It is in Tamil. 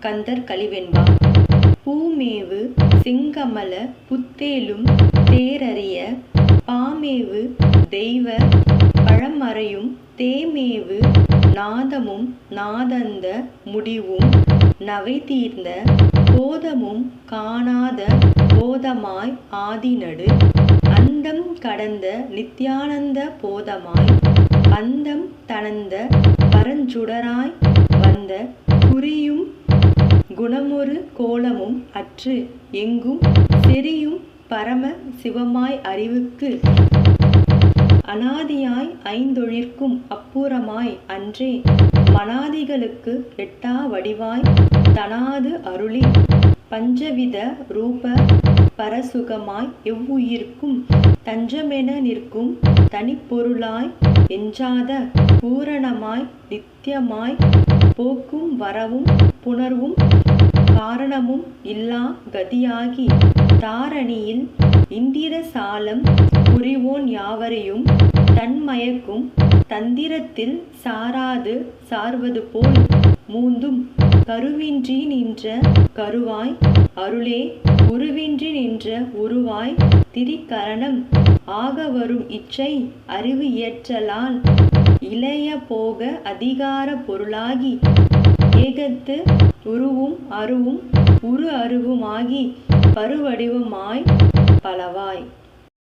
கந்தர் கலிவெண்பா. பூமேவு செங்கமல புத்தேலும் தேரறிய பாமேவு தெய்வ பழமறையும் தேமேவு நாதமும் நாதந்த முடிவும் நவைதீர்ந்த போதமும் காணாத போதமாய் ஆதிநடு அந்தம் கடந்த நித்யானந்த போதமாய் பந்தம் தனந்த பரஞ்சுடராய் வந்த குறியும் குணமொரு கோலமும் அற்று எங்கும் செறியும் பரம சிவமாய் அறிவுக்கு அனாதியாய் ஐந்தொழிற்கும் அப்புறமாய் அன்றே மனாதிகளுக்கு எட்டா வடிவாய் தனாது அருளி பஞ்சவித ரூப பரசுகமாய் எவ்வுயிர்க்கும் தஞ்சமென நிற்கும் தனிப்பொருளாய் எஞ்சாத பூரணமாய் நித்தியமாய் போக்கும் வரவும் புணர்வும் காரணமும் இல்லா கதியாகி தாரணியில் இந்திர சாலம் புரிவோன் யாவரையும் தன்மயக்கும் தந்திரத்தில் சாராது சார்வது போல் மூந்தும் கருவின்றி நின்ற கருவாய் அருளே உருவின்றி நின்ற உருவாய் திரிகரணம் ஆகவரும் இச்சை அறிவு இயற்றலால் இளைய போக அதிகார பொருளாகி ஏகத்து உருவும் அருவும் உரு அருவுமாகி பருவடிவமாய் பலவாய்.